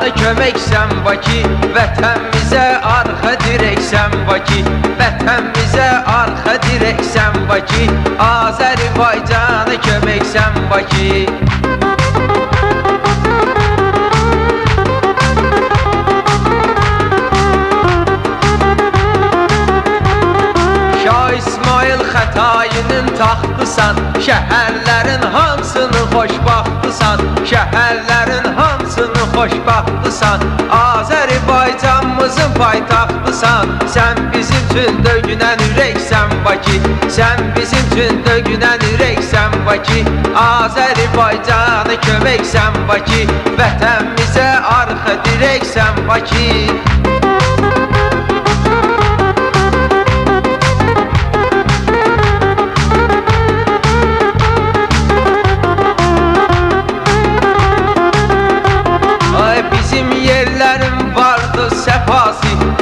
cana köməksən Bakı, vətənimizə arxa dirəksən Bakı, vətənimizə arxa dirəksən Bakı, Azərbaycana köməksən Bakı. Xətayinin taxtısan, şəhərlərin hamısını xoşbaxtısan, şəhərlərin hamısını xoşbaxtısan, Azərbaycanımızın paytaxtısan. Sən bizim üçün dögünən ürəksən Bakı, sən bizim üçün dögünən ürəksən Bakı, Azərbaycana köməksən Bakı, vətənimizə arxa dirəksən Bakı.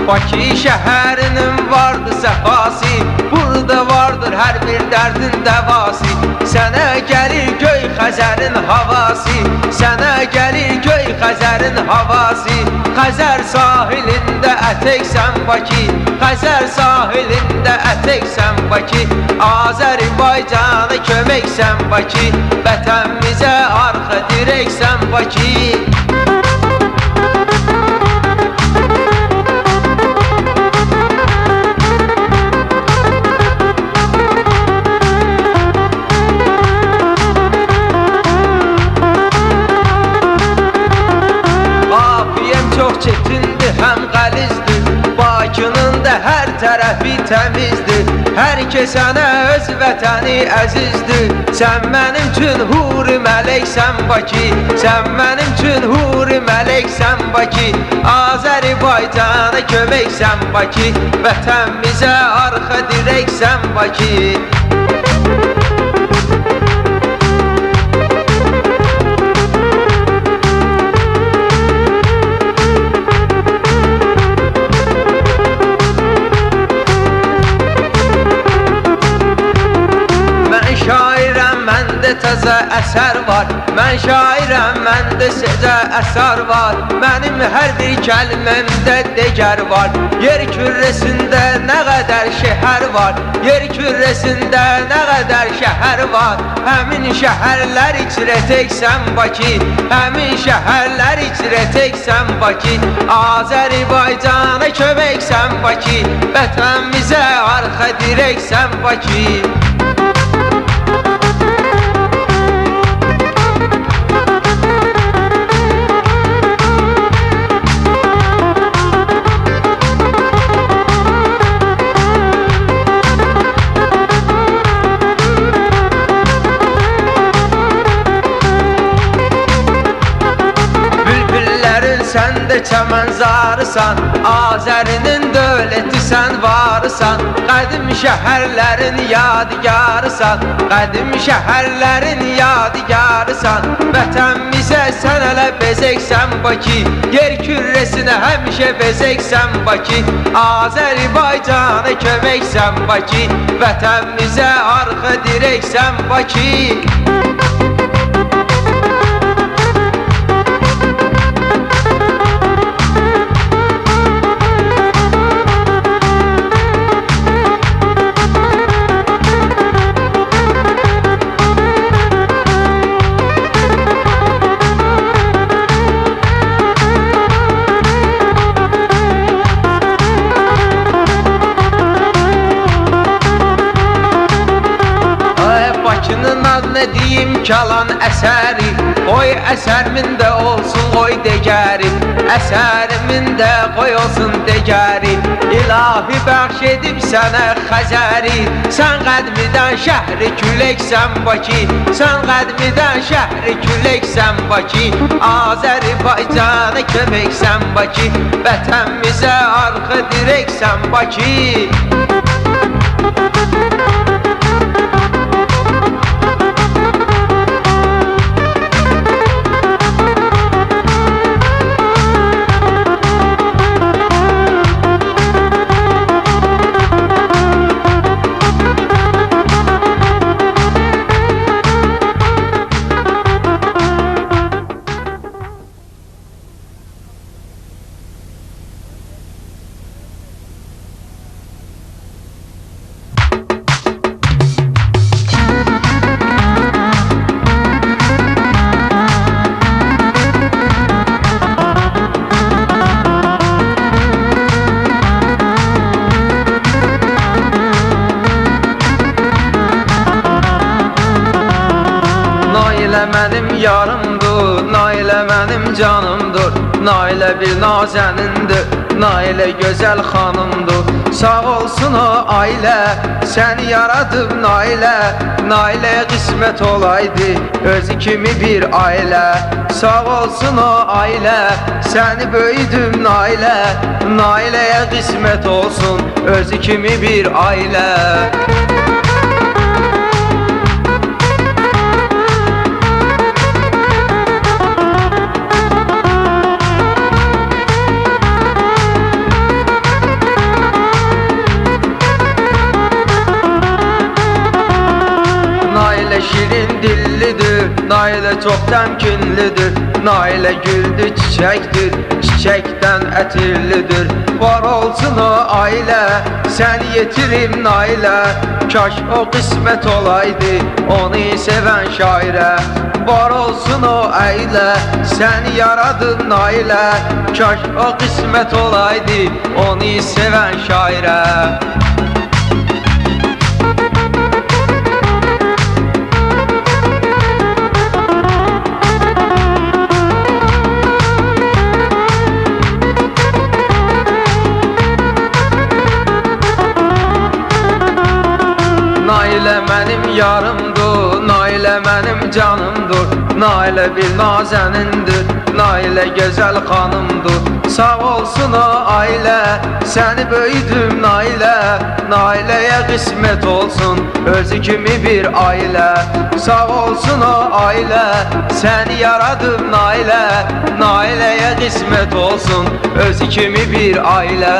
Bakı şəhərinin vardı səfası, burada vardır hər bir dərdin dəvası. Sənə gəlir göy Xəzərin havası, sənə gəlir göy Xəzərin havası. Xəzər sahilində ətəksən Bakı, Xəzər sahilində ətəksən Bakı, Azərbaycana köməksən Bakı, vətənimizə arxa dirəksən Bakı. Tərəfi təmizdir, hər kəsənə öz vətəni əzizdir. Sən mənim üçün huri mələksən Bakı, sən mənim üçün huri mələksən Bakı, Azərbaycana köməksən Bakı, vətənimizə arxa dirəksən Bakı. Təzə əsər var, mən şairəm, məndə sizə əsər var. Mənim hər bir kəlməmdə degər var. Yer kürəsində nə qədər şəhər var, yer kürəsində nə qədər şəhər var. Həmin şəhərlər içrə təksən Bakı, həmin şəhərlər içrə təksən Bakı, Azərbaycana köməksən Bakı, vətənimizə arxa dirəksən Bakı. Sən də çəmənzarısan, Azərinin dövləti sən varısan. Qədim şəhərlərin yadigarısan, qədim şəhərlərin yadigarısan. Vətənimizə sən hələ bezəksən Bakı, yer kürəsinə həmişə bezəksən Bakı, Azərbaycana köməksən Bakı, vətənimizə arxa dirəksən Bakı. Nə deyim kalan əsəri, qoy əsərimin də olsun qoy degəri, əsərimin də qoy olsun degəri. İlahi bəxş edib sənə Xəzəri, sən qədmidən şəhri küləksən Bakı, sən qədmidən şəhri küləksən Bakı, Azərbaycana köməksən Bakı, vətənimizə arxa dirəksən Bakı. yarımdır, Nailə mənim canımdır, Nailə bir nazənindir, Nailə gözəl xanımdır. Sağ olsun o ailə, səni yaradıb Nailə, Nailəyə qismət olaydı özü kimi bir ailə. Sağ olsun o ailə, səni böyüdüm Nailə, Nailəyə qismət olsun özü kimi bir ailə. Nailə şirin dillidir, Nailə çox təmkinlidir, Nailə güldü çiçəkdir, çiçəkdən ətirlidir. Var olsun o ailə, səni yetirim Nailə, kaş o qismət olaydı onu sevən şairə. Var olsun o ailə, səni yaradım Nailə, kaş o qismət olaydı onu sevən şairə. Nailə mənim yarımdır, Nailə mənim canımdır, Nailə bir nazənindir, Nailə gözəl xanımdır. Sağ olsun o ailə, səni böyüdüm Nailə, Nailəyə qismət olsun özü kimi bir ailə. Sağ olsun o ailə, səni yaradım Nailə, Nailəyə qismət olsun özü kimi bir ailə.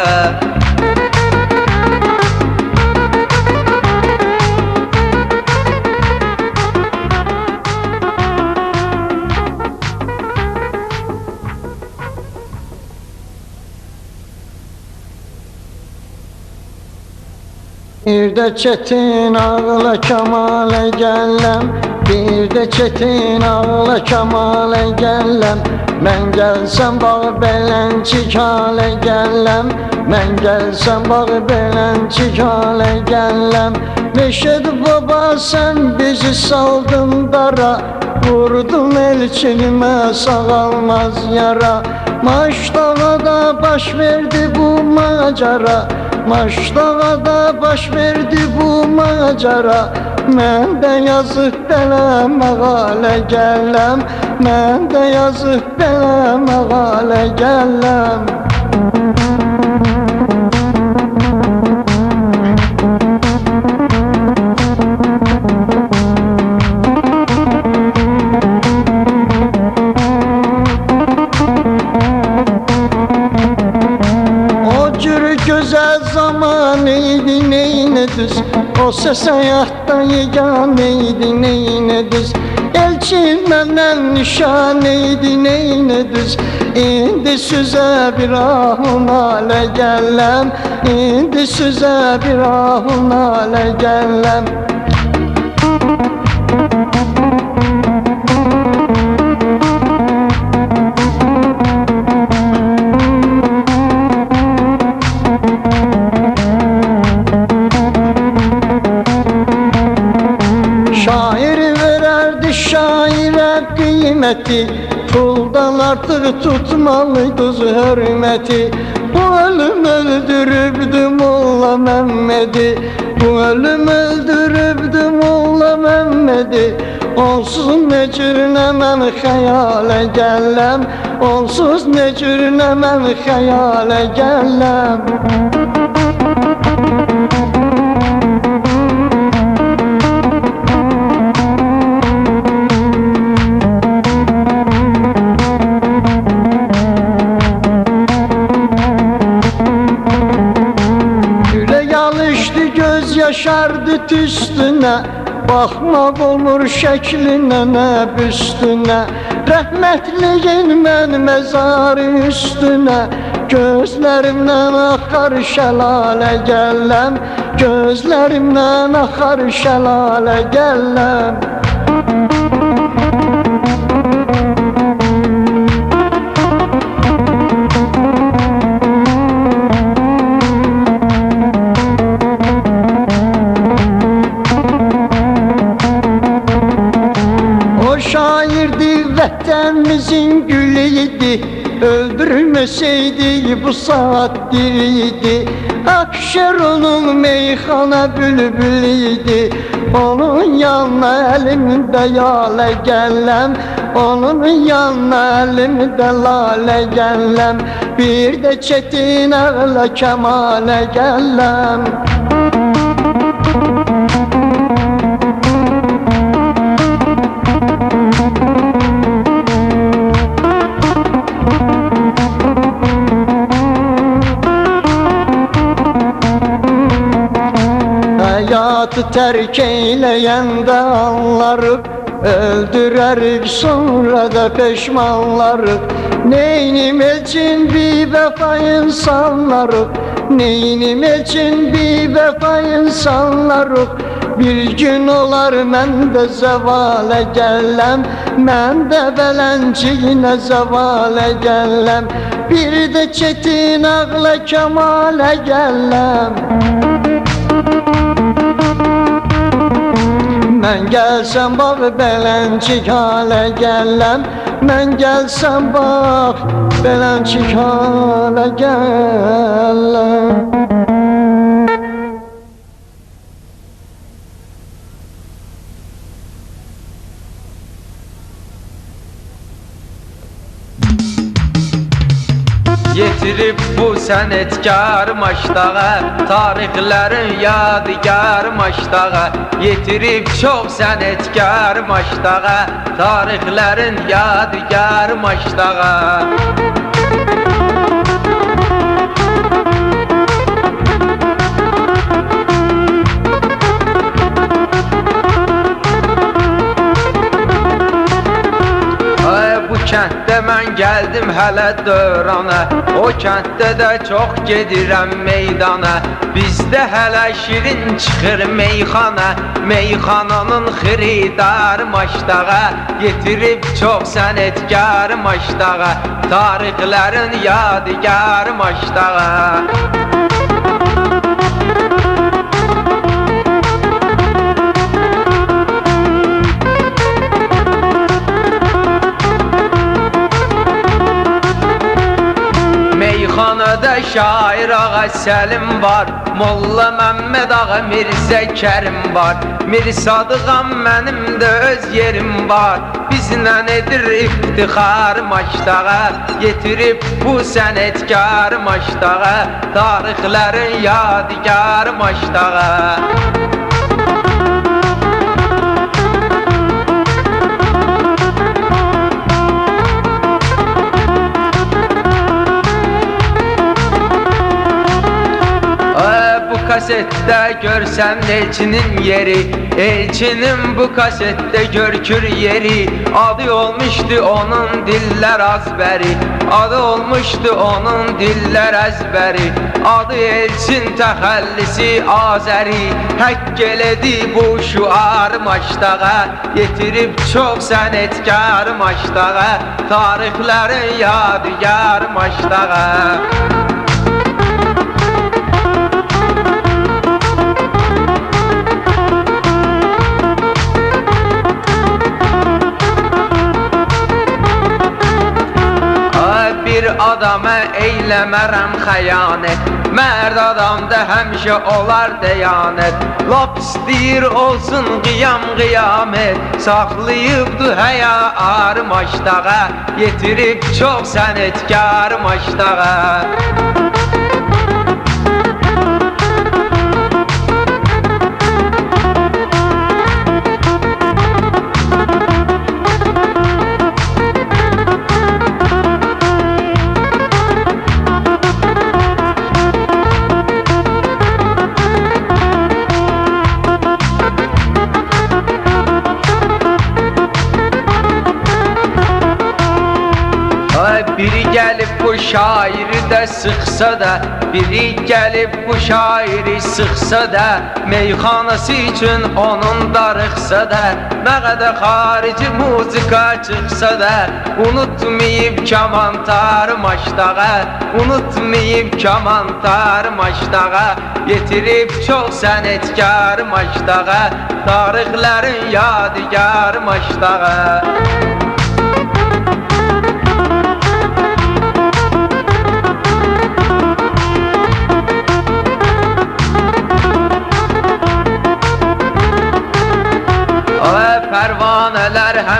Bir de çetin ağla Kemale gellem, bir de çetin ağla Kemale gellem. Ben gelsem bağı belençik hale gellem, ben gelsem bağı belençik hale gellem. Meşed baba sen bizi saldın dara, vurdun elçinime sağalmaz yara. Maçdağa da baş verdi bu macera, Maçdağa da baş verdi bu macera. Mən də yazıq dələm ağalə gəlləm, mən də yazıq dələm ağalə gəlləm. Güzel zaman neydi neyine düz, o ses hayatta yeganeydi neyine düz. Elçin məndən nişan neydi neyine düz. İndi süzə bir ahun alə gəlləm, İndi süzə bir ahun alə gəlləm. Puldan artıq tutmalıydı hürmeti. Bu ölüm öldürübdü Molla Məmmedi, bu ölüm öldürübdü Molla Məmmedi. Onsuz ne cürünə mən xəyalə gəlləm, onsuz ne cürünə mən xəyalə gəlləm. Yaşardı üstüne, bakmak olur şəklinə nə büstünə. Rəhmətliyin mən məzarı üstünə, gözlərimdən axar şəlalə gəlləm, gözlərimdən axar şəlalə gəlləm. Vətənimizin gülüydü, öldürmeseydi bu saat diriydi. Akşer onun meyxana bülbülüydü, onun yanına elimde yale gellem, onun yanına elimde lale gellem. Bir de çetin ağla kemale gellem. Hayatı terk eyleyende anlarıq, öldürərik sonra da peşmanlarıq. Neynim için bir vefa insanlarıq, neynim için bir vefa insanlarıq. Bir gün olar mən də zəvalə gəlləm, mən də bələnciyinə zəvalə gəlləm. Bir də çetin ağla kemalə gəlləm. Mən gəlsəm bax beləncik halə gəlləm, mən gəlsəm bax beləncik halə gəlləm. Yetirib bu sənətkar maşdağa, tarixlərin yadigar maşdağa. Yetirib çox sənətkar maşdağa, tarixlərin yadigar maşdağa. Kənddə mən gəldim hələ dörana, o kənddə də çox gedirəm meydana. Bizdə hələ şirin çıxır meyxana, meyxananın xiridar maşdağa. Yetirib çox sənətkar maşdağa, tarixlərin yadigar maşdağa. Meyxanada şair ağa Səlim var, Molla Məmməd ağa Mirzə Kərim var. Mir Sadıqam mənim də öz yerim var, bizlə edir iftixar maşdağa. Yetirib bu sənətkar maşdağa, tarixlərin yadigar maşdağa. Kasetdə görsən elçinin yeri, elçinin bu kasetdə görkür yeri. Adı olmuşdu onun dillər azbəri, adı olmuşdu onun dillər əzbəri. Adı elçin təxəllisi Azəri, həkk elədi bu şuar maşdağa. Yetirib çox sənətkar maşdağa, tarixlərin yadigar maşdağa. Bir adama eyləmərəm xəyanət, mərd adamda həmişə olar deyanət. Lap istəyir olsun qiyam qiyamət, saxlayıbdı həya ar maşdağa. Yetirib çox sənətkar maşdağa. Biri gəlib bu şairi də sıxsa da, biri gəlib bu şairi sıxsa da, meyxanası üçün onun darıxsa da, nə qədər xarici muzika çıxsa da, unutmayıb kamantar maşdağa, unutmayıb kamantar maşdağa. Yetirib çox sənətkar maşdağa, tarixlərin yadigar maşdağa.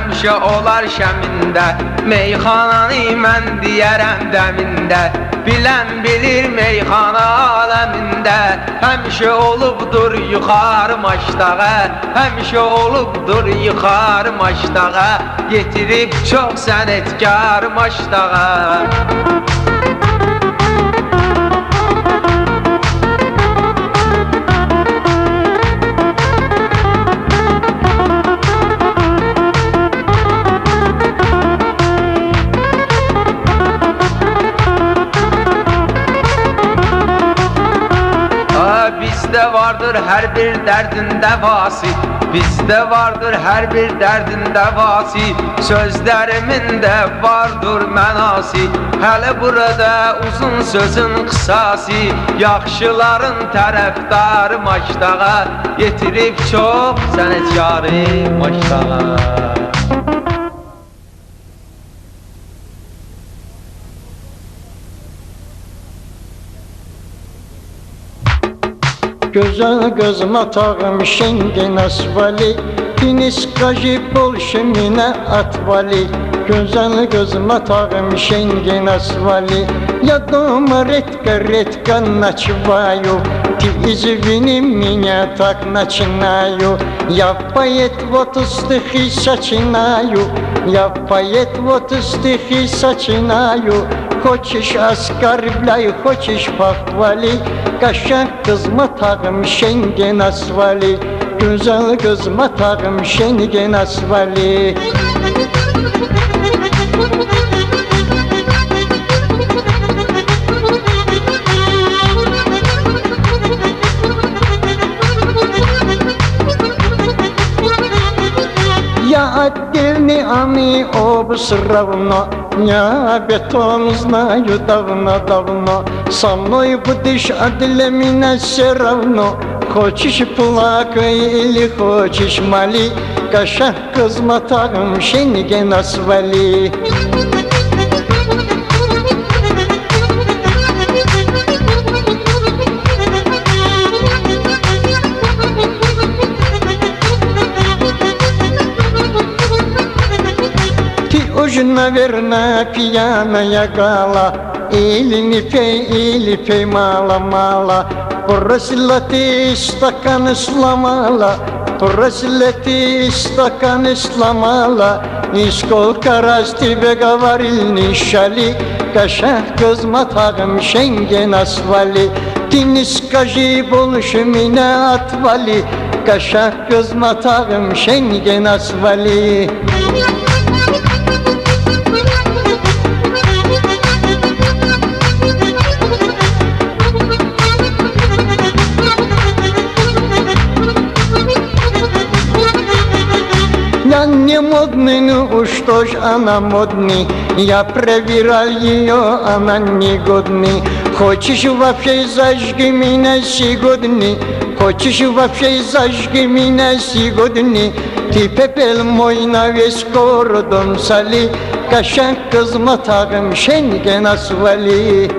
həmişə olar şəmində, meyxananı mən deyərəm dəmində. Bilən bilir meyxana aləmində, həmişə olubdur yuxarı maçdağa, həmişə olubdur yuxarı maçdağa, yetirib çox sənətkar maçdağa. Bizdə vardır hər bir dərdin dəvası, bizdə vardır hər bir dərdin dəvası, sözlərimin də vardır mənası. Hələ burada uzun sözün qısası, yaxşıların tərəfdarı maçdağa, yetirib çox sənətkarı maçdağa. Gözəl qızım atağım şengin asvali, Deniz qajı bol şeminə atvali. Gözəl qızım atağım şengin asvali, Я дома редко ночеваю, Ты извини меня, так начинаю. Я поэт, вот стихи сочиняю, Я поэт, вот стихи сочиняю. Хочешь оскорбляй, хочешь похвали, Kaşak kızma tağım şengen asvali, Güzel kızma tağım şengen asvali. Я отдельный, а мы оба все равно. Я бетон знаю давно. Со мной будешь, а для меня все равно. Хочешь плакай или хочешь моли, Кашак кызма тағым шенген асвали. Уж, наверное, пьяная гала, или пей мало. Бросила ты стакан сломала, бросила ты стакан сломала. И сколько раз тебе говорил, не шали, Кашак кызма тағым шенген асвали. Ты не скажи больше меня отвали, Кашак кызма тағым шенген асвали. Я не модный, ну уж что ж она модный. Я проверял ее, она негодный. Хочешь вообще зажги меня сегодня, Хочешь вообще зажги меня сегодня. Ты пепел мой на весь городом соли, Кашак кызма тағым шенген асвали.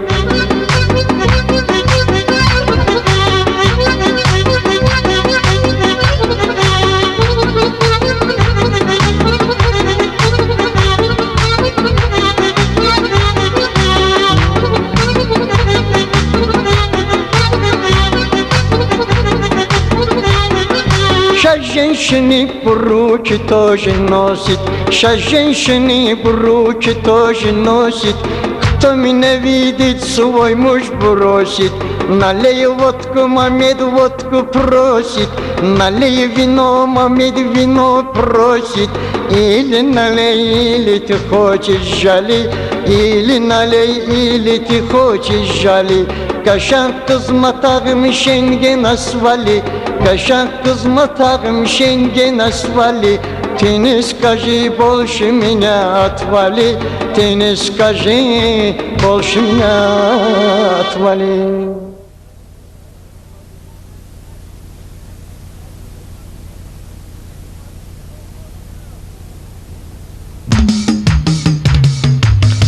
Сейчас женщины руки тоже носит, Сейчас женщины руки тоже носит. Кто меня видит, свой муж бросит. Налей водку, Мамед водку просит. Налей вино, Мамед вино просит. Или налей, или ты хочешь жали, Или налей, или ты хочешь жали. Кашак кызма тағым шенген асвали, Кашак кызма тағым шенген асвали. Ты не скажи больше меня отвали, Ты не скажи больше меня отвали.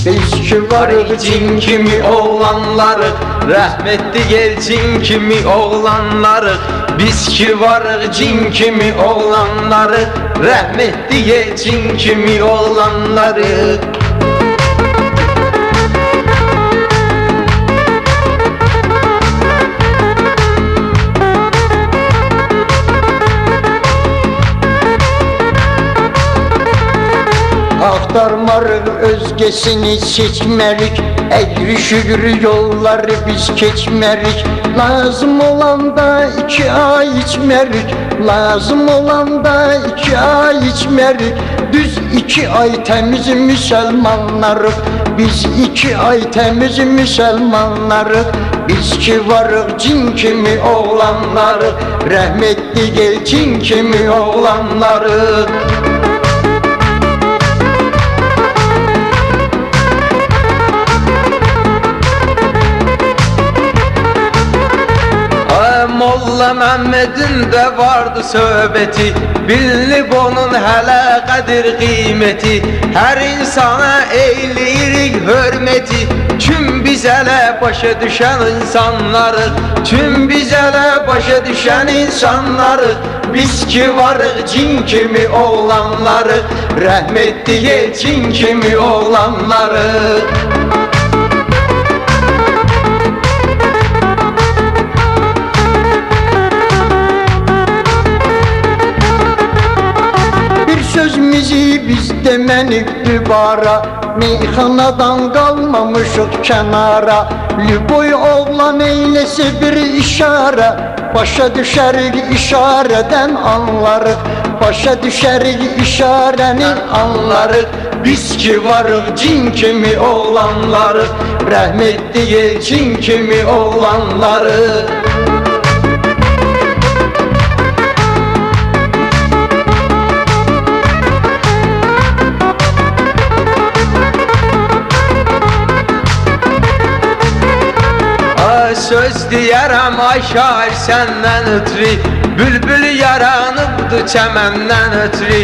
Biz kübarıq cin kimi oğlanlarıq, Rəhmətli Elçin kimi oğlanlarıq. Biz ki varıq cin kimi oğlanları, rəhmətliyə cin kimi oğlanları. Axtarmarıq özgesini seçmərik, əyri şügrü yolları biz keçmərik. Lazım olanda 2 ay içmərik, lazım olanda 2 ay içmərik. Düz 2 ay təmiz müsəlmanlarıq, biz 2 ay təmiz müsəlmanlarıq. Biz ki varıq cin kimi oğlanlarıq, rəhmətli gel cin kimi oğlanlarıq. Molla Məmmədin də vardı söhbəti, bilinib onun hələ qədir qiyməti. Hər insana eyləyirik hörməti, tüm biz hələ başa düşən insanlarıq, tüm biz hələ başa düşən insanlarıq. Biz ki varıq cin kimi oğlanlarıq, rəhmətliyə cin kimi oğlanlarıq. Sözümüzü biz demənik dübara, meyxanadan qalmamışıq kənara. Lüboy oğlan eyləsə bir işarə, başa düşərik işarədən anlarıq, başa düşərik işarəni anlarıq. Biz ki varıq cin kimi oğlanlarıq, rəhmətliyə cin kimi oğlanlarıq. Söz deyərəm ay şair səndən ötürü, bülbül yaranıbdı çəməndən ötürü.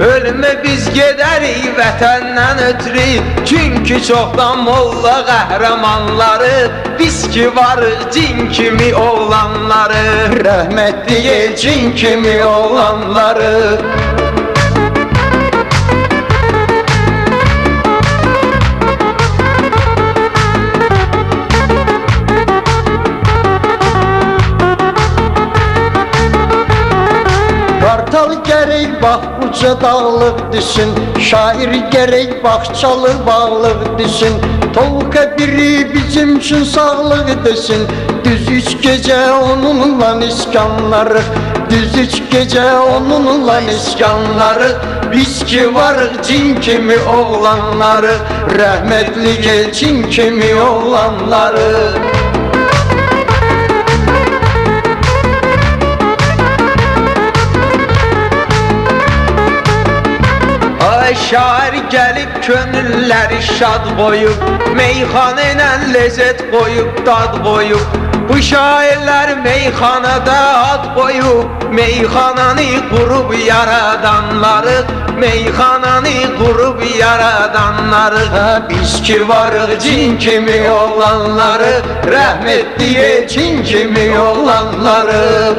Ölümə biz gedərik vətəndən ötürü, çünki çoxdan molla qəhrəmanları. Biz ki varıq cin kimi oğlanları, rəhmətliyə cin kimi oğlanları. Kartal gərək bax uca dağlıq düşün, şair gərək baxçalı bağlıq düşün. Tolqa biri bizim üçün sağlıq desin, düz 3 gecə onunla iskanlarıq, düz 3 gecə onunla iskanlarıq. Biz ki varıq cin kimi oğlanları, rəhmətli gel cin kimi oğlanları. Şair gəlib könülləri şad qoyub, meyxana ilə lezzət qoyub, dad qoyub. Bu şairlər meyxanada ad qoyub, meyxananı qurub yaradanları, meyxananı qurub yaradanları. Biz ki varıq cin kimi oğlanları, rəhmətliyə cin kimi oğlanları.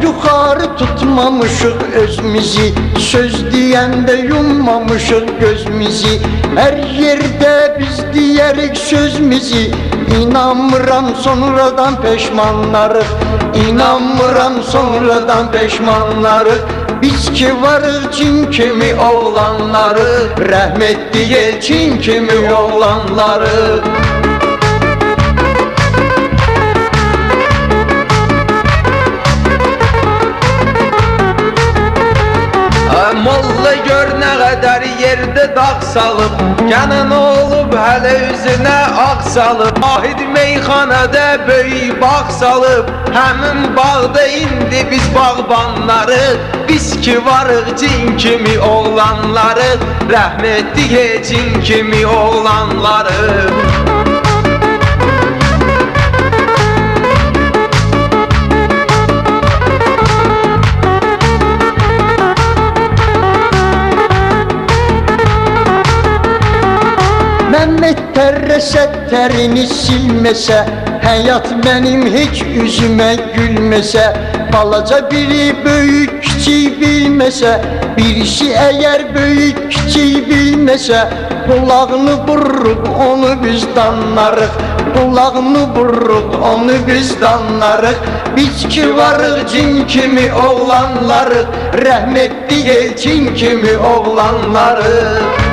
Yuxarı tutmamışıq özümüzü, söz deyəndə yummamışıq gözümüzü. Hər yerdə biz deyərik sözümüzü, İnanmıram sonradan peşmanlarıq, İnanmıram sonradan peşmanlarıq. Biz ki varıq cin kimi oğlanları, rəhmətliyə cin kimi oğlanları. Molla gör nə qədər yerdə dağ salıb, Gənin olub hələ üzünə ağ salıb. Ahid meyxanədə böyük bağ salıb, həmin bağda indi biz bağbanları. Biz ki varıq cin kimi oğlanları, rəhmətliyə cin kimi oğlanları. Səttərini silməsə, həyat mənim heç üzümə gülməsə, balaca biri böyük kiçik bilməsə, birisi əgər böyük kiçik bilməsə, qulağını vururuq onu biz danlarıq, qulağını vururuq onu biz danlarıq. Biz ki varıq cin kimi oğlanlarıq, rəhmətli elçin kimi oğlanlarıq.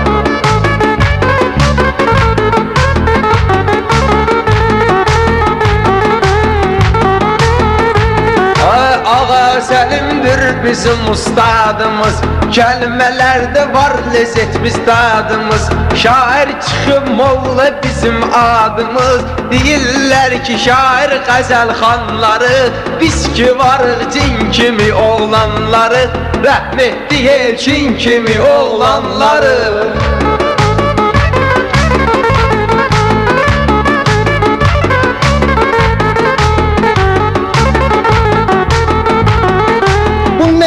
Ağa Səlimdir bizim ustadımız, kəlməlerde var lezzet biz dadımız. Şair çıxıb molla bizim adımız, deyirlər ki şair qəzəlxanları. Biz ki varıq cin kimi oğlanları, rəhmətli elçin kimi oğlanları.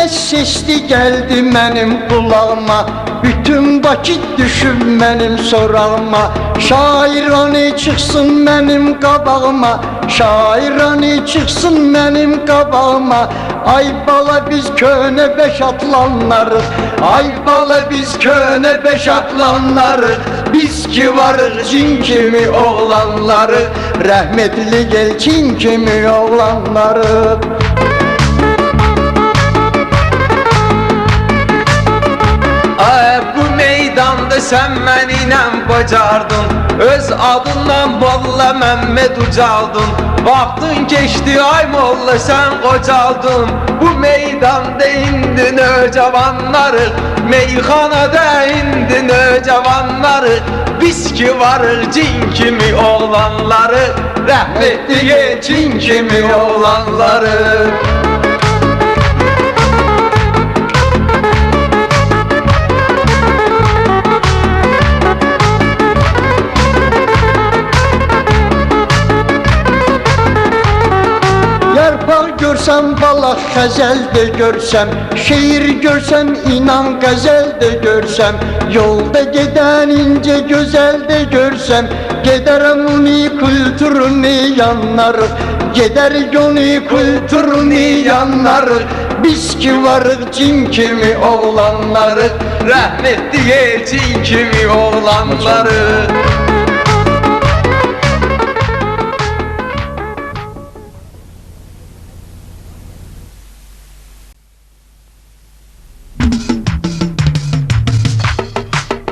Sesli gəldi mənim qulağıma, bütün vakit düşüb mənim sorağıma. Şairani çıxsın mənim qabağıma, şairani çıxsın mənim qabağıma. Ay bala biz könə beş atlanlarıq, ay bala biz könə beş atlanlarıq. Biz ki varıq cin kimi oğlanlarıq, rəhmətli elçin kimi oğlanlarıq. Bu meydanda sən mənimlə bacardın, öz adından Molla Məmməd ucaldın. Vaxtın keçdi ay molla sən qocaldın, bu meydanda indi nöcavanlarıq, meyxanada indi nöcavanlarıq. Biz ki varıq cin kimi oğlanlarıq, rəhmətli elçin kimi oğlanlarıq. Görsəm balaq xəzəl də görsəm, şeir görsəm inan qəzəl də görsəm, yolda gedən incə gözəl də görsəm, gedərəm uni kültürünü yanlarıq, gedərik uni kültürünü yanlarıq. Biz ki varıq cin kimi oğlanlarıq, rəhmətli elçin kimi oğlanlarıq.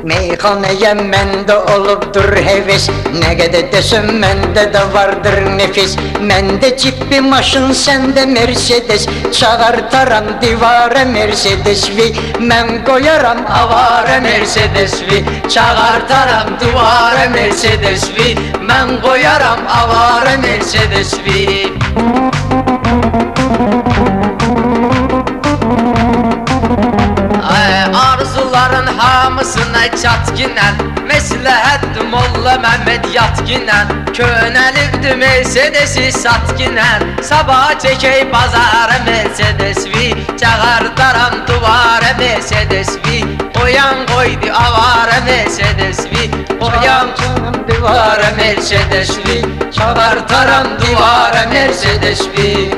Meyxanaya məndə olubdur heves, nə qədər desəm məndə də vardır nefis. Məndə cippi maşın, səndə Mercedes, çağırtaram divara Mercedes-vi. Mən qoyaram avara Mercedes-vi, çağırtaram divara Mercedes-vi. Mən qoyaram avara Mercedes-vi. Arzuların hamısına çatginən, məsləhətdir Molla Məmməd yatginən. Könəlibdir Mercedesi satginən, sabah çəkək bazara Mercedes-vi, çağırdaram duvara Mercedes-vi. Oyan qoydu avara Mercedes-vi, oyan duvara Mercedes-vi, çağırdaram duvara Mercedes-vi.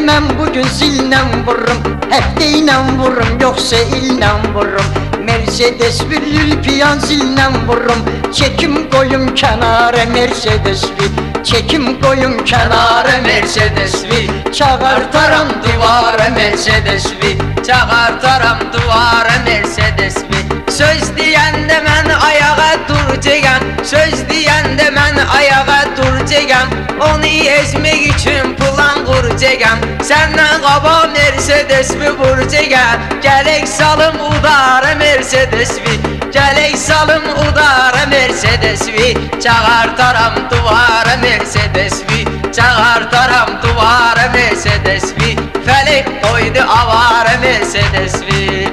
Mən bugün zillə vururum, həftə ilə vururum, yoxsa illə vururum. Mercedes bir lülpiyan zillə vururum, çekim qoyum kənara Mercedes-vi, çekim qoyum kənara Mercedes-vi. Çağırtaram divara Mercedes-vi, çağırtaram divara Mercedes-vi. Söz deyəndə mən ayağa duracağam, söz deyəndə mən ayağa duracağam. Onu ezmək üçün plan quracağam, səndən qaba Mercedes-mi vuracağam. Gələk salım udara Mercedes-vi, gələk salım udara Mercedes-vi. Çağırtaram duvara Mercedes-vi, çağırtaram duvara Mercedes-vi. Fələk qoydu avara Mercedes-vi.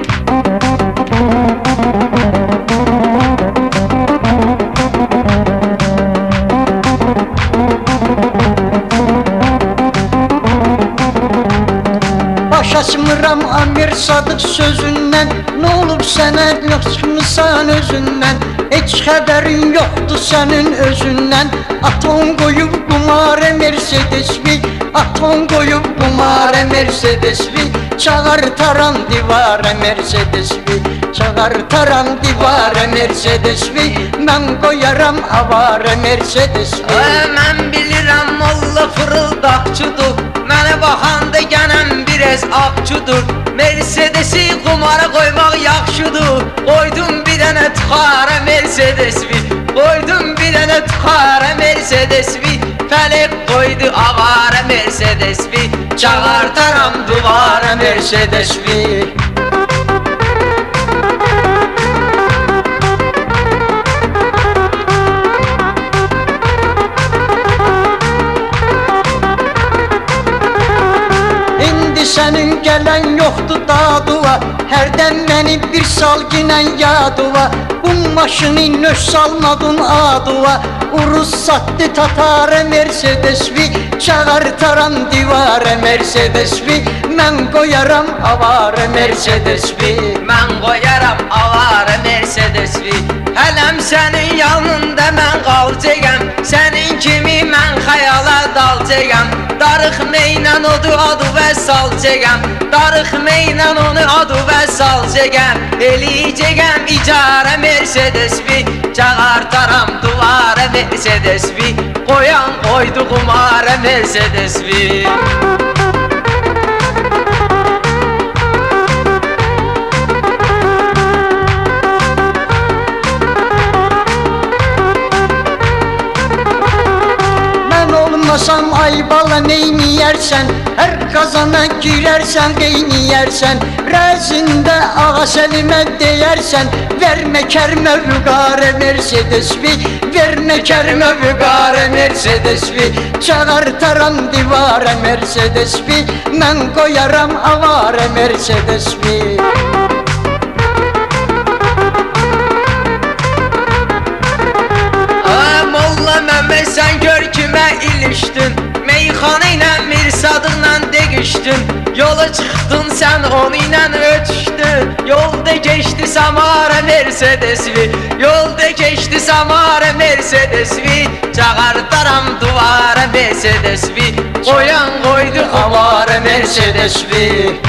Kaçmıram Amir Sadıq sözündən, nə olub sənə qaçmısan özündən? Heç xəbərin yoxdur sənin özündən. Aton qoyub qumara Mercedes-vi, aton qoyub qumara Mercedes-vi, çağırtaram divara Mercedes-vi, çağırtaram divara Mercedes-vi, mən qoyaram avara Mercedes-vi. Mən bilirəm molla fırıldaqçıdır, mənə baxanda gələn biraz ağçıdır. Mercedesi qumara qoymaq yaxşıdır. Qoydum bir dənə tıxara Mercedes-vi, qoydum bir dənə tıxara Mercedes-vi, fələk qoydu avara Mercedes-vi, çağırtaram duvara Mercedes-vi. Sənin gələn yoxdur daduva, hərdən məni bir sal ginən yaduva. Bu maşını nöş salmadın aduva, urus sattı tatara Mercedes-vi, çağırtaram divara Mercedes-vi, mən qoyaram avara Mercedes-vi, mən qoyaram avara Mercedes-vi. Hələm sənin yanında mən qalacağam, sənin kimi mən xəyala dalacağam. Darıq meynən odu adı və salacağam, darıq meynən onu adı və salacağam. Eləyəcəyəm icara Mercedes-vi, çağırtaram duvara Mercedes-vi, qoyan qoydu qumara Mercedes-vi. Olmasam ay bala neyniyərsən, hər qazana girərsən, qeyniyərsən. Rəzində ağa Səlimə deyərsən, vermə kərmə vüqarə Mercedes-vi, vermə kərmə vüqarə Mercedes-vi, çağırtaram divara Mercedes-vi, mən qoyaram avara Mercedes-vi. Molla Məmməd sən gör kimə ilişdin, meyxana ilə Mirsadıqla deqişdin. Yola çıxdın sən onu ilə ötüşdün, yolda geçdi Samara Mercedes-vi, yolda geçdi Samara Mercedes-vi, çağırtaram duvara Mercedes-vi, qoyan qoydu avara Mercedes-vi.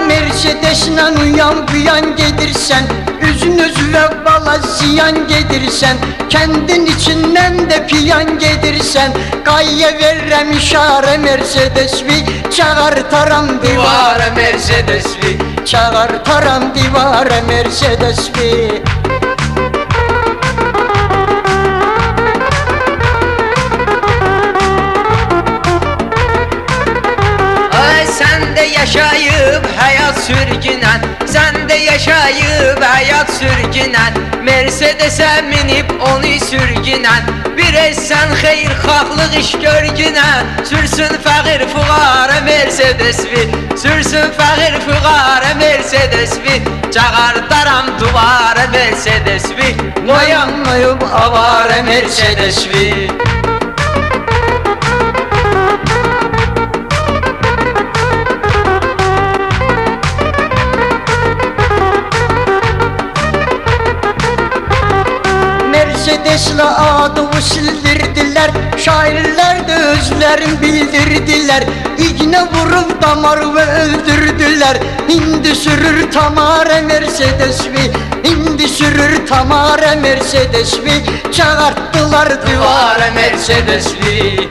Mercedes-lə uyan buyan gedirsən, üzün özüvə bala ziyan gedirsən, kəndin içindən də piyan gedirsən. Qayya verrəm işarə Mercedes-vi, çağırtaram divara Mercedes-vi, çağırtaram divara Mercedes-vi. Sən də yaşayıb həyat sürgünən, sən də yaşayıb həyat sürgünən, Mercedes-ə minib onu sürgünən, bir sən xeyirxahlıq iş görgünən, sürsün fəqir fuqara Mercedes-vi, sürsün fəqir fuqara Mercedes-vi, çağırtaram duvara Mercedes-vi, qoyanmayıb avara Mercedes-vi. Mercedes-lə adımı sildirdilər, şairlər də özlərin bildirdilər. İğnə vurub damarımı öldürdülər, indi sürür Tamara Mercedes-vi, indi sürür Tamara Mercedes-vi, çağırtdılar divara Mercedes-vi.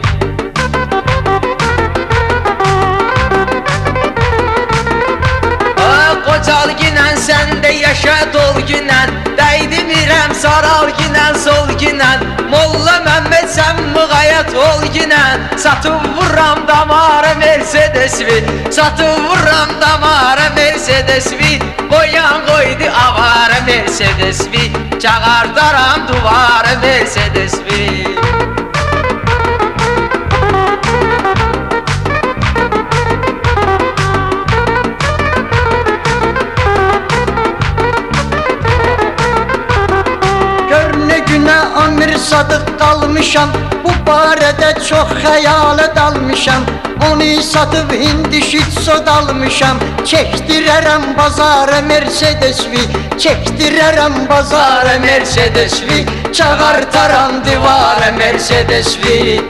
Qocal ginən sən də yaşa dol ginən, dəydimirəm saral ginən sol ginən, Molla Məmməd sən müğayət ol ginən, satıb vuram damara Mercedes-vi, satıb vuram damara Mercedes-vi, qoyan qoydu avara Mercedes-vi, çağırtaram duvara Mercedes-vi. sadıq qalmışam, bu barədə çox xəyala dalmışam. Onu satıb indi şitsod almışam. Çəkdirərəm bazara Mercedes-vi, çəkdirərəm bazara Mercedes-vi, çağartaram divara Mercedes-vi.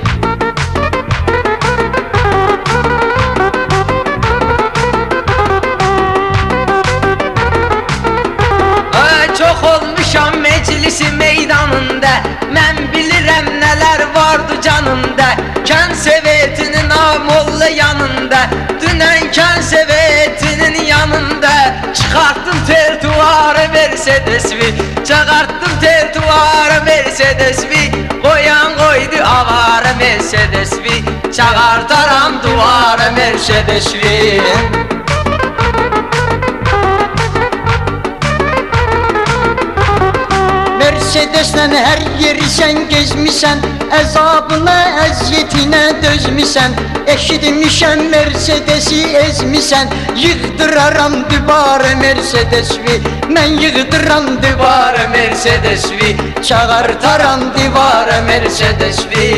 Çox olmuşam meclisi meydanında, mən bilirəm nələr vardı canımda. Kən Sovetinin amolla yanında, dünən Kən Sovetinin yanında çıxartdım tertuara Mercedes-vi, çağartdım tertuara Mercedes-vi, qoyan qoydu avara Mercedes-vi, çağartaram duvara Mercedes-vi. Mercedes'lə hər yeri sən gezmisən, əzabına, əziyyətinə dözmisən. Eşitmişəm Mercedes'i ezmisən, yığdıraram dübarə Mercedes-vi, mən yığdıram dübarə Mercedes-vi, çağartaram divarə Mercedes-vi.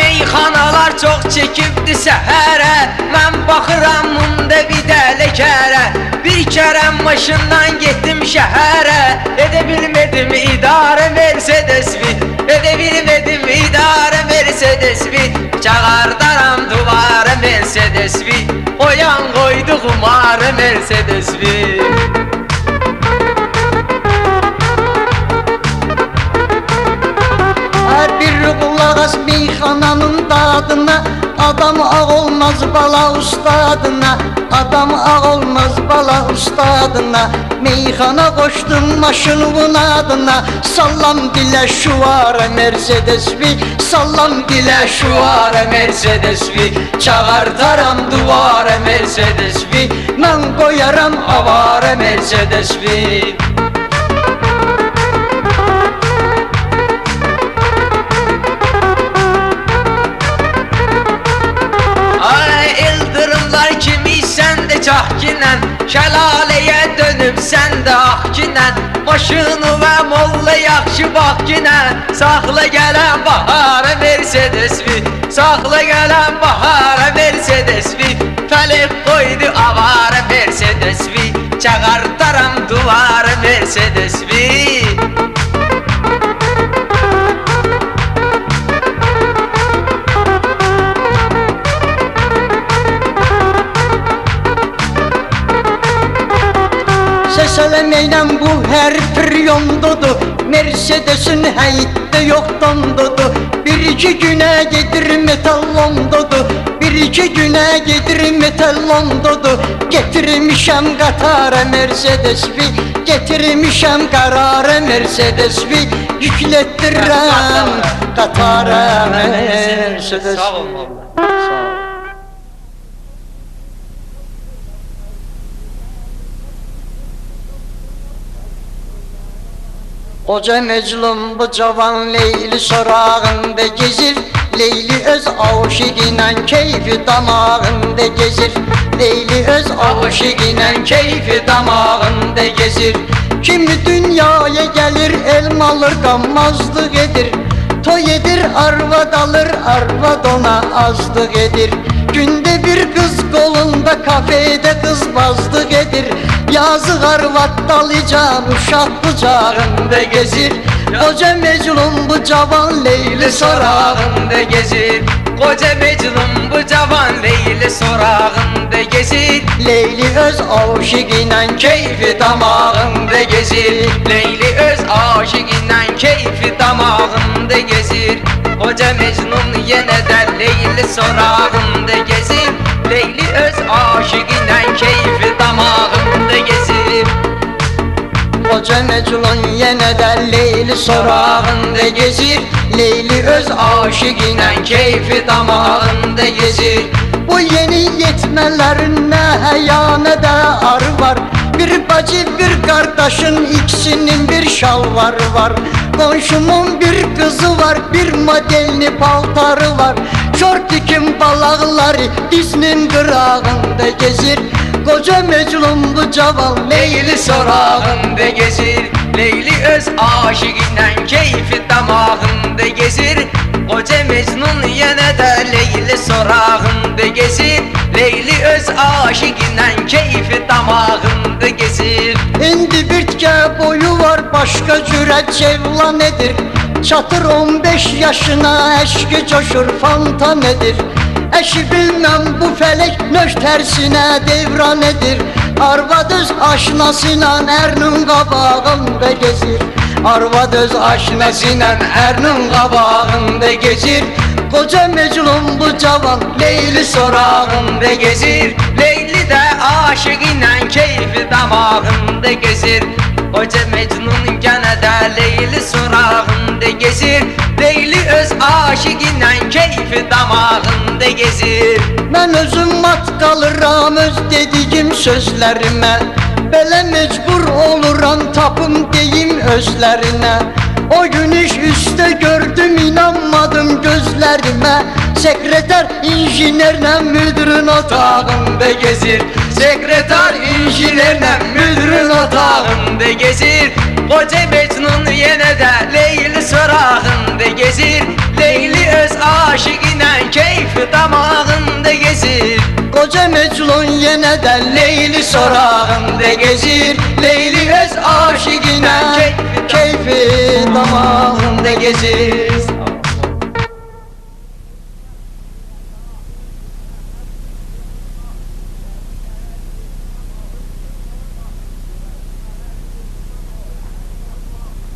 Meyxanalar çox çəkibdi səhərə, mən baxıram munda bir dələkərə. Bir kərəm maşından getdim şəhərə, edə bilmədim idarə Mercedes-vi, edə bilmədim idarə Mercedes-vi, çağardaram duvara Mercedes-vi, qoyan qoydu qumarı Mercedes-vi. Bir qulaq as meyxananın dadına, adam ağ olmaz bala ustadına, adam ağ olmaz bala ustadına. Meyxana qoşdum maşınımın adına, sallam dilə şuvara Mercedes-vi, sallam dilə şuvara Mercedes-vi, çağartaram duvara Mercedes-vi, mən qoyaram avara Mercedes-vi. Cahkinən, şəlaləyə dönüb sən də axkinən, maşını və molla yaxşı baxkinən, saxla gələn bahara Mercedes-vi, saxla gələn bahara Mercedes-vi, fəlib qoydu avara Mercedes-vi, çağartaram duvara Mercedes-vi. Səsələməklə bu hər prilyondudur, Mercedes'in həyitdə yox dondudur. Bir-iki günə gedir metal Londodur, bir-iki günə gedir metal Londodur. Getirmişəm qatara Mercedes-vi, getirmişəm qarara Mercedes-vi, yüklətdirəm qatara Mercedes-vi. Sağ olun valla. Sağ olun. Qoca Mecnun bu cavan Leyli sorağında gezir, Leyli öz aşıqıyla keyfi damağında gezir, Leyli öz aşıqıyla keyfi damağında gezir. Kimi dünyaya gelir, elm alır, qammazlıq edir, toy edir, arvad alır, arvad ona azlıq edir. Günde bir kız kolunda kafede kızbazlık edir, yazık arvat dalıcan uşak kucağında gezir. Koca Mecnun bu cavan Leyli sorağında gezir, Koca Mecnun bu cavan Leyli sorağında gezir. Leyli öz aşıqıyla keyfi damağında gezir, Leyli öz aşıqıyla keyfi damağında gezir. Koca Mecnun yenə də Leyli sorağında gezir, Leyli öz aşıqıyla keyfi damağında gezir. Koca Mecnun yenə də Leyli sorağında gezir, Leyli öz aşıqıyla keyfi damağında gezir. Bu yeni yetmələrin nə həya nə də ar var, bir bacı bir kardeşin ikisinin bir şalvarı var. Komşumun bir kızı var, bir modelli paltarı var. Şort dikim balakları dizinin qırağında gezir, Koca Mecnun bu cavan Leyli sorağında gezir, Leyli öz aşıqıyla keyfi damağında gezir. Koca Mecnun yenə də Leyli sorağında gezir, Leyli öz aşıqıyla keyfi damağında gezir. İndi birtke boyu var, başka cürət cevlan edir. Çatır 15 yaşına, eşki coşur fantan edir. Eşi bilmem bu felek nöş tersine devran edir. Arvad öz aşnasıyla ernun qabağında gezir. Arvad öz aşnasıyla ernun qabağında gezir. Koca Mecnun bu cavan Leyli sorağında gezir, Leyli də aşıqıyla keyfi damağında gezir. Koca Mecnun gənə də Leyli sorağında gezir, Leyli öz aşıqıyla keyfi damağında gezir. Ben özüm mat kalıram öz dediğim sözlerime. Belə mecbur oluram tapım deyim özlerine. O gün iş üstte gördüm inanmadım gözlerime. Sekreter injinerle müdürün otağında gezir. Sekreter injinerlə müdürün otağında gezir. Koca Mecnun yenə də Leyli sorağında gezir, Leyli öz aşıqıyla keyfi damağında gezir. Koca Mecnun yine de Leyli sorağında gezir. Leyli öz aşıqıyla keyfi damağında gezir.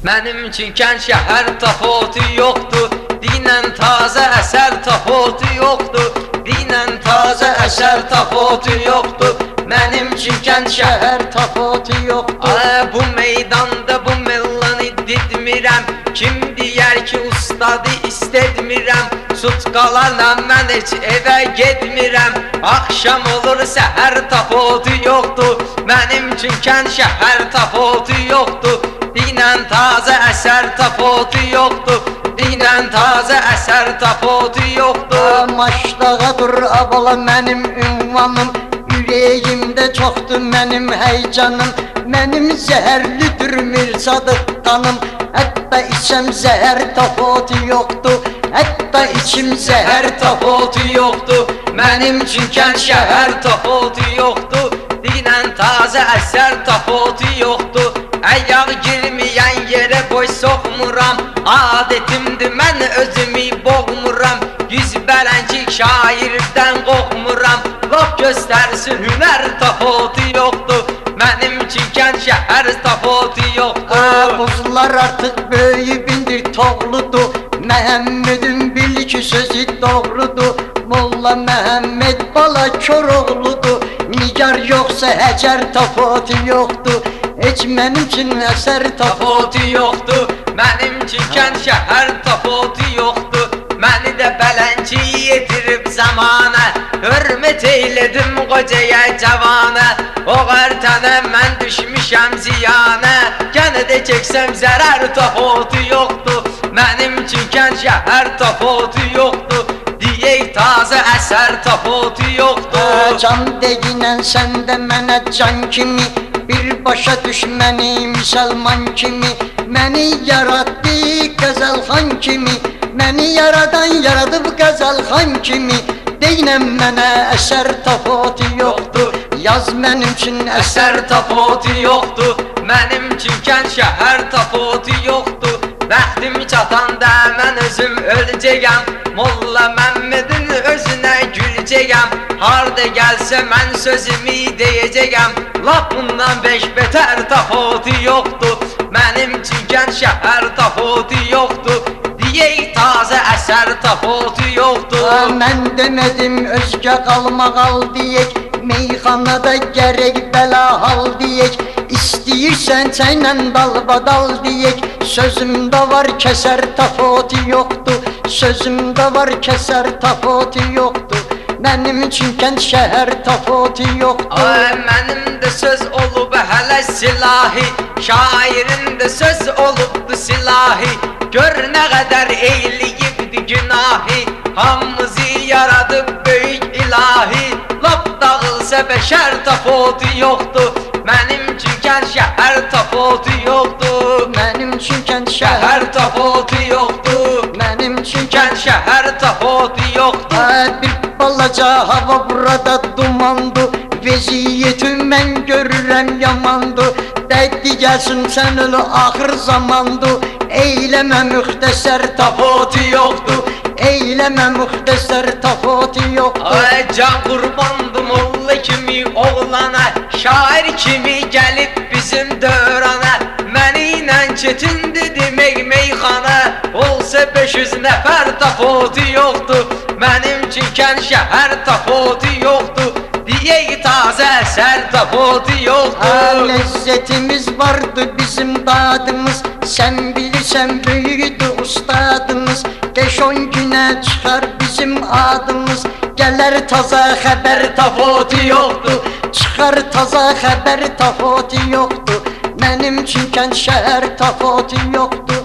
Mənim üçün kənd şəhər tafotu yoxdur, dinən tazə əsər tafotu yoxdur, dinən tazə əsər tafotu yoxdur. Mənim üçün kənd şəhər tafotu yoktur. Bu meydanda bu mellanı didmirəm, kim deyər ki ustadı istedmirəm. Sutqalarla mən heç evə getmirəm, axşam olur səhər tafotu yoxdur. Mənim üçün kənd şəhər tafotu yoxdur, dinən tazə əsər tafotu yoxdur, dinən tazə əsər tafotu yoxdur. Maçdağa dur abala mənim ünvanım, yüreğimdə çoxdur mənim heyecanım. Mənim zəhərlidir Mirsadıq qanım, hətta içəm zəhər tafotu yoxdur, hətta içim zəhər tafotu yoxdur. Mənim üçün kənd şəhər tafotu yoxdur, dinən tazə əsər tafotu yoxdur. Ayaq girməyən yerə boy soxmuram, adətimdir mən özümü boğmuram. Yüz bələncik şairdən qorxmuram, laf göstərsin hünər tafotu yoxdur. Mənim üçün kənd şəhər tafotu yoxdur. Buzlar artıq böyüyübindir toğludur, Məhəmmedin bil ki sözü doğrudur. Molla Məhəmmed bala Koroğludur, nigar yoxsa həcər tafotu yoxdur. Heç mənim üçün əsər tafotu yoxdur, mənim üçün kənd şəhər tafotu yoxdur. Məni də bələnci yetirib zamana, hörmət eylədim qocaya cavana. O qərtənə mən düşmüşəm ziyana, gənə də çəksəm zərər tafotu yoxdur. Mənim üçün kənd şəhər tafotu yoxdur, deyək tazə əsər tafotu yoxdur. Can deyinən səndə mənə can kimi, birbaşa düşməni müsəlman kimi. Məni yaratdı Qəzəlxan kimi, məni yaradan yaradıb Qəzəlxan kimi. Deyinəm mənə əsər tafotu yoxdur, yaz mənim üçün əsər tafotu yoxdur. Mənim üçün kənd şəhər tafotu yoxdur, vaxtim çatanda mən özüm öləcəyəm. Molla Məmmədin özünə güləcəyəm, harda gəlsə mən sözümü deyəcəyəm. Lap bundan beş betər tafotu yoxdur, mənim üçün kənd şəhər tafotu yoxdur, deyək tazə əsər tafotu yoxdur. Mən demədim özgə qalmağal deyək, meyxanada gərək bəla hal deyək. İstəyirsən çayla dalbadal deyək, sözümdə var kəsər tafotu yoxdur, sözümdə var kəsər tafotu yoxdur. Mənim üçün kənd şəhər tafotu yoxdur. Mənim də söz olub hələ silahi, şairin də söz olubdu silahi. Gör nə qədər eyləyibdi günahı, hamımızı yaradıb böyük ilahi. Lap dağılsa olsa beşər tafotu yoxdur. Mənim üçün kənd şəhər tafotu yoxdur. Mənim üçün kənd Şəhər tafotu yoxdur. Mənim üçün Kənd şəhər tafotu yoxdur. Bir balaca hava burada dumandı. Vəziyyətim mən görürəm yamandı. Dəydi gəlsin sən ölü axır zamandı. Eyləmə müxtəsər Tafotu yoxdur. Eyləmə müxtəsər tafotu yoxdur. Ay can qurbandı molla kimi oğlana, şair kimi gəlib bizim dövrana. Məni ilə çetindir demək meyxana, olsa 500 nəfər tafotu yoxdur. Mənim üçün kənd şəhər tafotu yoxdur. Deyək tazə əsər tafotu yoxdur. Ləzzətimiz vardı bizim dadımız. Sən bilirsən böyüdü ustadımız. 5-10 günə çıxar bizim adımız. Gələr taza xəbər Tafotu yoxdur. Çıxar taza xəbər tafotu yoxdur. Mənim üçün kənd şəhər tafotu yoxdur.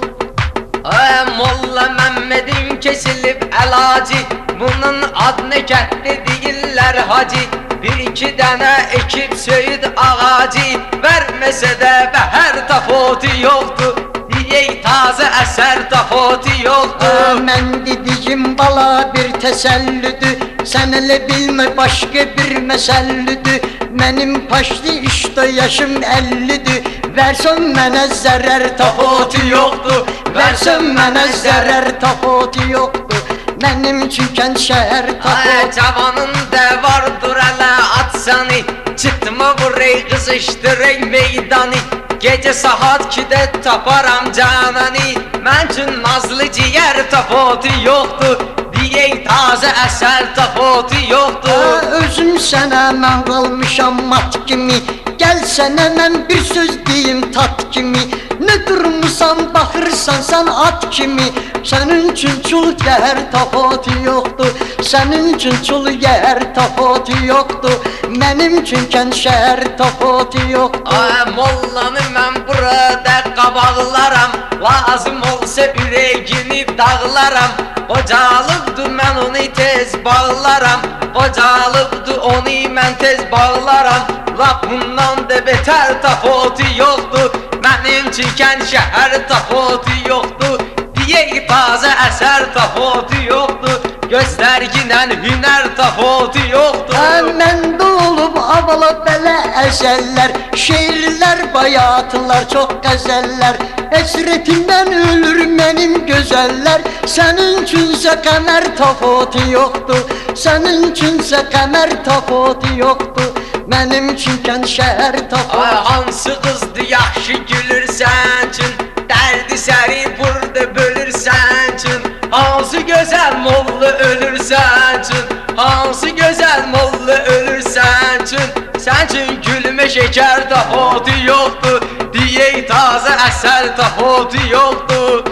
Ay molla Məmmədin kesilib əlacı, bunun adını kəndli deyirlər hacı. Bir iki dənə ekib söyüd ağacı, verməsə də bəhər tafotu yoxdur. Deyək tazə əsər tafotu yoxdur. Mən dediyim bala bir təsəllüdür. Sən elə bilmə başqa bir məsəllidir. Mənim paşlı işdə yaşım 50'dir. Versən mənə zərər tafotu yoxdur. Versən mənə zərər tafotu yoxdur. Mənim üçün kənd şəhər Ay tafotu. cavanın da vardır ələ atsanı, çıtma vurey qızışdırey meydanı. Gecə saat 2-də taparam cananı. Mən üçün nazlı ciyər tafotu yoxdur. Deyək tazə əsər tafotu yoxdur. Özüm sənə mən qalmışam mat kimi. Gəl sənə mən bir söz deyim tat kimi. Nə durmusan baxırsan sən at kimi. Sənin üçün çul yəhər tafotu yoxdur. Sənin üçün çul yəhər tafotu yoxdur. Mənim üçün kənd şəhər tafotu yoxdur. Ay mollanı mən burada qabaqlaram, lazım olsa ürəyini dağlaram. Qocalıbdır mən onu tez bağlaram, qocalıbdır onu mən tez bağlaram. Lap bundan da betər tafotu yoxdur. Mənim üçün kənd şəhər tafotu yoxdur. Deyək tazə əsər tafotu yoxdur. Göstərginlə hünər tafotu yoxdur. Məndə olub avala belə əzəllər. Şeirlər, bayatılar, çox qəzəllər. Əsrətindən ölür mənim gözəllər. Sənin üçünsə qəmər tafotu yoxdur. Sənin üçünsə qəmər tafotu yoxdur. Mənim üçün kənd şəhər tafotu. Ay hansı qızdı yaxşı gülür sən üçün, dərdi səri burada bölür sən üçün. Hansı gözəl molla ölür sən üçün, hansı gözəl molla ölür sən üçün. Sən üçün gülmə şəkər tafotu yoxdur. Deyək tazə əsər tafotu yoxdur.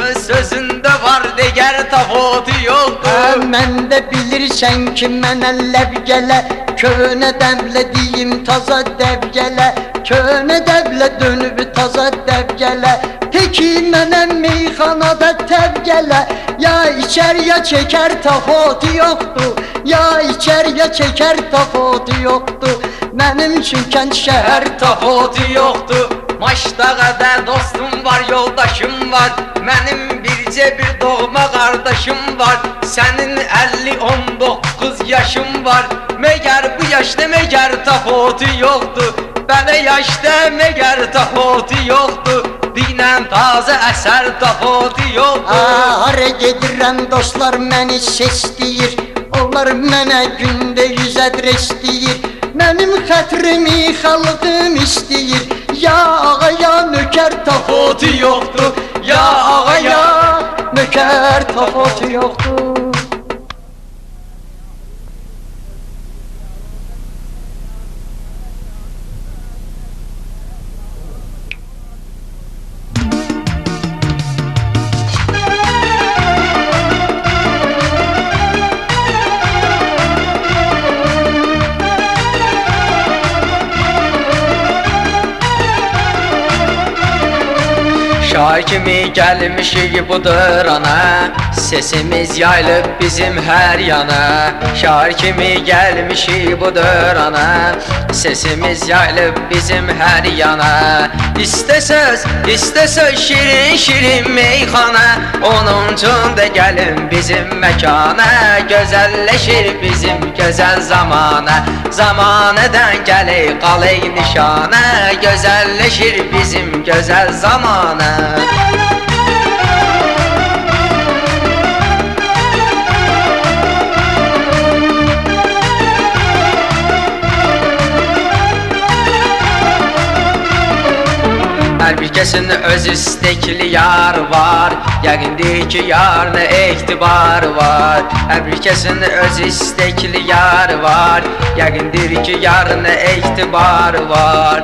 Öz sözündə var digər tafotu yoxdur. Mən də bilirsən ki mənə ləb gələ. Könə dəvlə deyim taza dəv gələ. Könə dəvlə dönüb taza dəv gələ. Peki mənə meyxanada təv gələ. Ya içər ya çəkər tafotu yoxdur. Ya içər ya çəkər tafotu yoxdur. Mənim üçün kənd şəhər tafotu yoxdur. Maçdağada dostum var, yoldaşım var. Mənim bircə bir doğma qardaşım var. Sənin 50-19 yaşın var. Məgər bu yaşda məgər tafotu yoxdur. Belə yaşda məgər tafotu yoxdur. Dinən tazə əsər tafotu yoxdur. Hara gedirəm dostlar məni sesləyir. Onlar mənə gündə 100 adres deyir. Mənim xətrimi xalqım istəyir. Ya ağa ya nökər tafotu yoxdur. Ya ağa ya nökər tafotu yoxdur. Şair kimi gelmişik budur ana, sesimiz yayılıp bizim her yana. Şair kimi gelmişik budur ana, sesimiz yayılıp bizim her yana. İstesöz şirin şirin meyxana, onun üçün de gelin bizim mekana. Gözelleşir bizim güzel zamana, zamaneden gəlir qalay nişana. Gözelleşir bizim güzel zamana. Hər bir kəsin öz istekli yar var, yəqindir ki yarına etibar var. Hər bir kəsin öz istekli yar var, yəqindir ki yarına etibar var.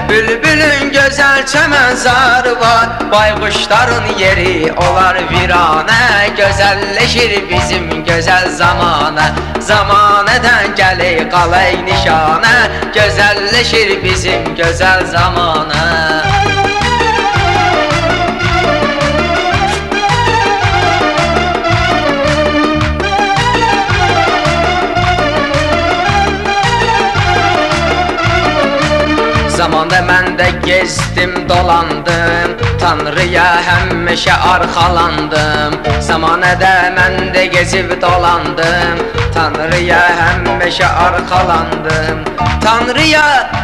Bülbülün gözəl çəmənzarı var, bayquşların yeri olar viranə. Gözəlləşir bizim gözəl zamana, zamanədən gəlir qalay nişana. Gözəlləşir bizim gözəl zamana. Zamanda mən də gezdim, dolandım, Tanrıya həmişə arxalandım. Zamanədə mən də gezib dolandım, Tanrıya həmişə arxalandım.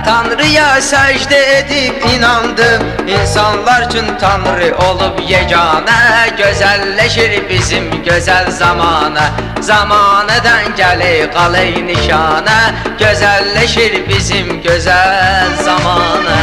Tanrıya səcdə edib inandım, İnsanlar üçün Tanrı olub yeganə. Gözəlləşir bizim gözəl zamana, zamanədən gəlir qalay nişana. Gözəlləşir bizim gözəl zamana.